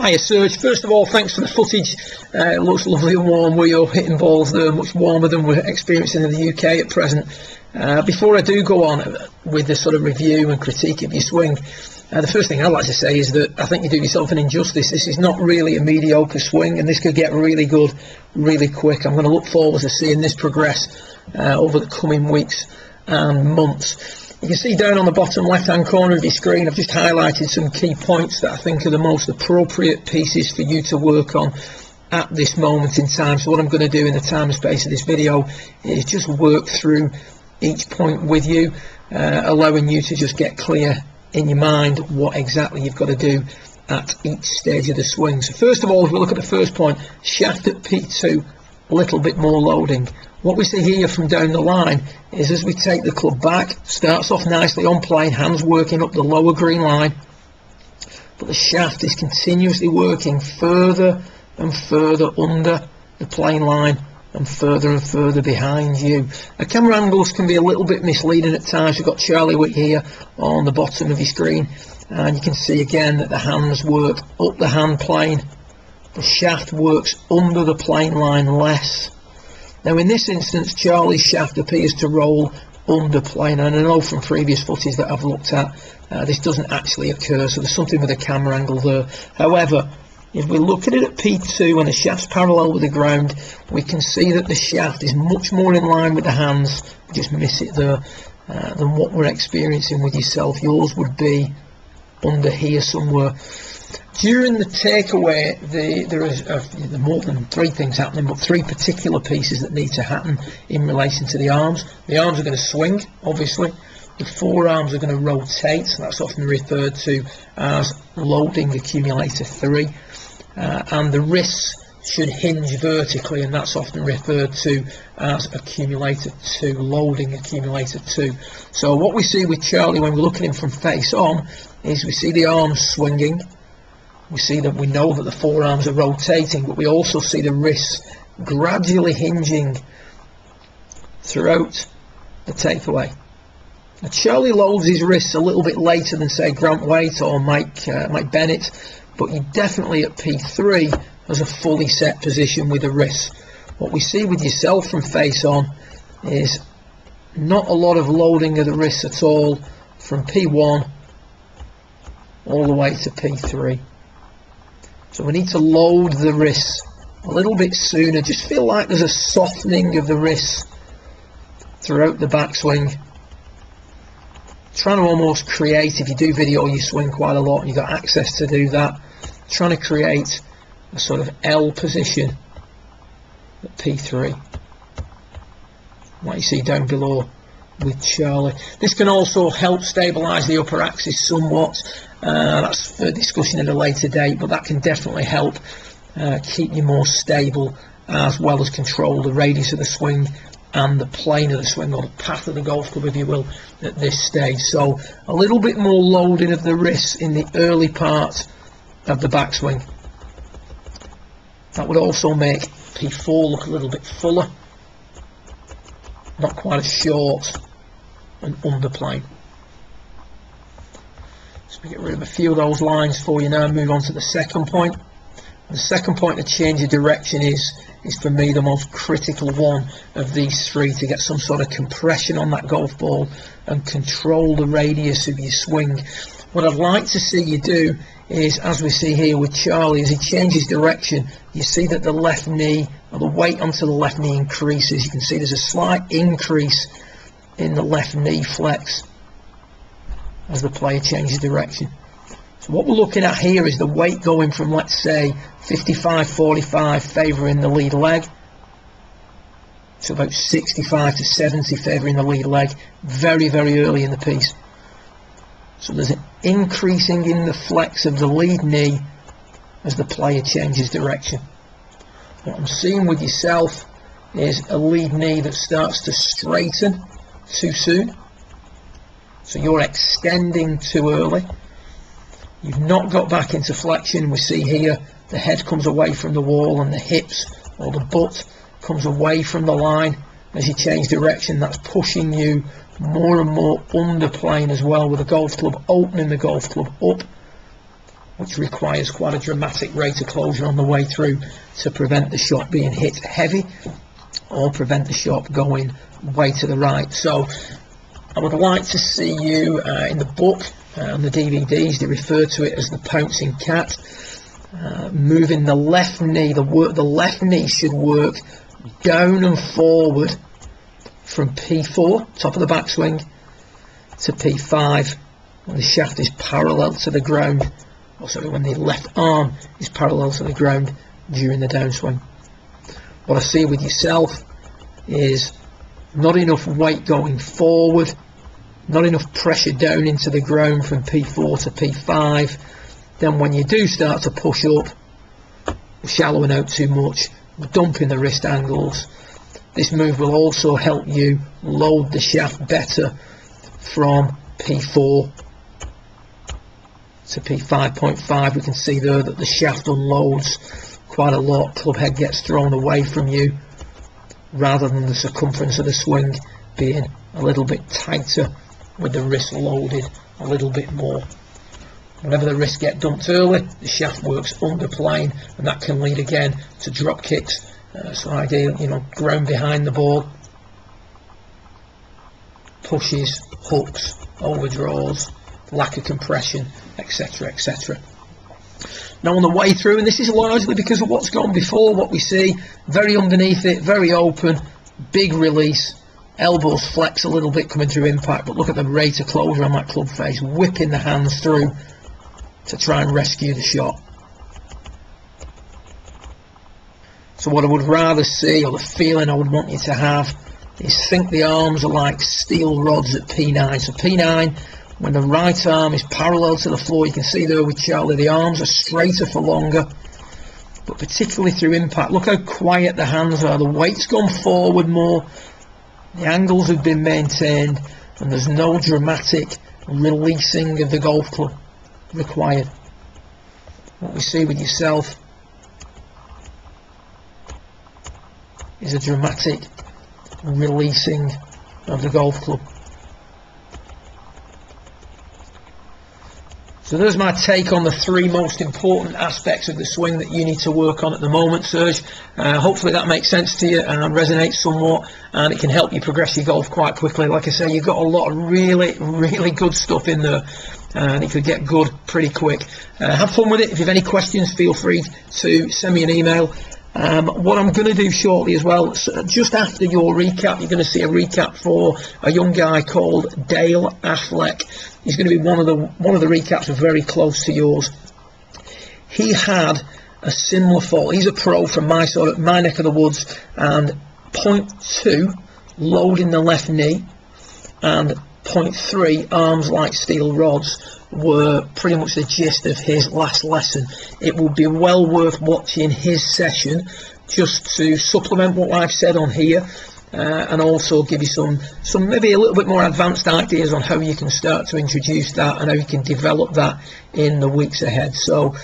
Hiya Serge, first of all thanks for the footage. It looks lovely and warm where you're hitting balls there, much warmer than we're experiencing in the UK at present. Before I do go on with the sort of review and critique of your swing, the first thing I'd like to say is that I think you do yourself an injustice. This is not really a mediocre swing, and this could get really good really quick. I'm going to look forward to seeing this progress over the coming weeks and months. You can see down on the bottom left hand corner of your screen I've just highlighted some key points that I think are the most appropriate pieces for you to work on at this moment in time. So what I'm going to do in the time and space of this video is just work through each point with you, allowing you to just get clear in your mind what exactly you've got to do at each stage of the swing. So first of all, if we look at the first point, shaft at P2, a little bit more loading. What we see here from down the line is as we take the club back, starts off nicely on plane, hands working up the lower green line, but the shaft is continuously working further and further under the plane line and further behind you. The camera angles can be a little bit misleading at times. You've got Charlie Wick here on the bottom of your screen, and you can see again that the hands work up the hand plane. The shaft works under the plane line less. Now in this instance, Charlie's shaft appears to roll under plane, and I know from previous footage that I've looked at, this doesn't actually occur, so there's something with the camera angle there. However, if we look at it at P2 and the shaft's parallel with the ground, we can see that the shaft is much more in line with the hands, just miss it there, than what we're experiencing with yourself. Yours would be under here somewhere. During the takeaway, there is more than three things happening, but three particular pieces that need to happen in relation to the arms. The arms are going to swing, obviously. The forearms are going to rotate, that's often referred to as loading accumulator 3. And the wrists should hinge vertically, and that's often referred to as accumulator 2, loading accumulator 2. So what we see with Charlie when we look at him from face on is we see the arms swinging. We see that we know that the forearms are rotating, but we also see the wrists gradually hinging throughout the takeaway. Now, Charlie loads his wrists a little bit later than say Grant Waite or Mike Bennett, but he definitely at P3 has a fully set position with the wrists. What we see with yourself from face on is not a lot of loading of the wrists at all from P1 all the way to P3. So we need to load the wrists a little bit sooner. Just feel like there's a softening of the wrists throughout the backswing. Trying to almost create, if you do video you swing quite a lot and you've got access to do that, trying to create a sort of L position at P3, like you see down below with Charlie. This can also help stabilise the upper axis somewhat. That's for discussion at a later date, but that can definitely help keep you more stable, as well as control the radius of the swing and the plane of the swing, or the path of the golf club if you will, at this stage. So a little bit more loading of the wrists in the early part of the backswing. That would also make P4 look a little bit fuller, not quite as short and underplane. So we get rid of a few of those lines for you now and move on to the second point. The second point of change of direction is for me the most critical one of these three, to get some sort of compression on that golf ball and control the radius of your swing. What I'd like to see you do is, as we see here with Charlie, as he changes direction, you see that the left knee, or the weight onto the left knee increases. You can see there's a slight increase in the left knee flex as the player changes direction. So what we're looking at here is the weight going from, let's say, 55-45 favouring the lead leg to about 65 to 70 favouring the lead leg very, very early in the piece. So there's an increasing in the flex of the lead knee as the player changes direction. What I'm seeing with yourself is a lead knee that starts to straighten too soon. So you're extending too early. You've not got back into flexion. We see here the head comes away from the wall and the hips or the butt comes away from the line. As you change direction, that's pushing you more and more under plane as well, with the golf club opening the golf club up which requires quite a dramatic rate of closure on the way through to prevent the shot being hit heavy or prevent the shot going way to the right. So I would like to see you in the book and the DVDs, they refer to it as the pouncing cat, moving the left knee. The left knee should work down and forward from P4, top of the backswing, to P5 when the shaft is parallel to the ground, or sorry, when the left arm is parallel to the ground during the downswing. What I see with yourself is not enough weight going forward, not enough pressure down into the ground from P4 to P5. Then when you do start to push up, shallowing out too much, dumping the wrist angles. This move will also help you load the shaft better from P4 to P5.5. We can see there that the shaft unloads quite a lot. Club head gets thrown away from you rather than the circumference of the swing being a little bit tighter with the wrist loaded a little bit more. Whenever the wrists get dumped early, the shaft works underplane, and that can lead again to drop kicks. So ideal, ground behind the ball, pushes, hooks, overdraws, lack of compression, etc, etc. Now on the way through, and this is largely because of what's gone before, what we see, very underneath it, very open, big release, elbows flex a little bit coming through impact, but look at the rate of closure on that club face, whipping the hands through to try and rescue the shot. So what I would rather see, or the feeling I would want you to have, is think the arms are like steel rods at P9. So P9, when the right arm is parallel to the floor, you can see there with Charlie, the arms are straighter for longer, but particularly through impact. Look how quiet the hands are. The weight's gone forward more, the angles have been maintained, and there's no dramatic releasing of the golf club required. What we see with yourself is a dramatic releasing of the golf club. So there's my take on the three most important aspects of the swing that you need to work on at the moment, Serge. Hopefully that makes sense to you and resonates somewhat, and it can help you progress your golf quite quickly. Like I say, you've got a lot of really good stuff in there, and it could get good pretty quick. Have fun with it. If you have any questions, feel free to send me an email. What I'm going to do shortly as well, just after your recap, you're going to see a recap for a young guy called Dale Affleck. He's going to be one of the recaps very close to yours. He had a similar fall. He's a pro from my neck of the woods, and 0.2 loading the left knee and 0.3 arms like steel rods were pretty much the gist of his last lesson. It would be well worth watching his session just to supplement what I've said on here, and also give you some maybe a little bit more advanced ideas on how you can start to introduce that and how you can develop that in the weeks ahead. So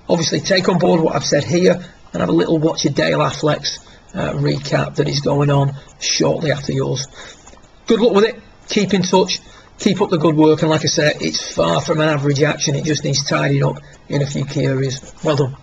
obviously take on board what I've said here and have a little watch of Dale Affleck's recap that is going on shortly after yours. Good luck with it. Keep in touch. Keep up the good work, and like I said, it's far from an average action. It just needs tidying up in a few key areas. Well done.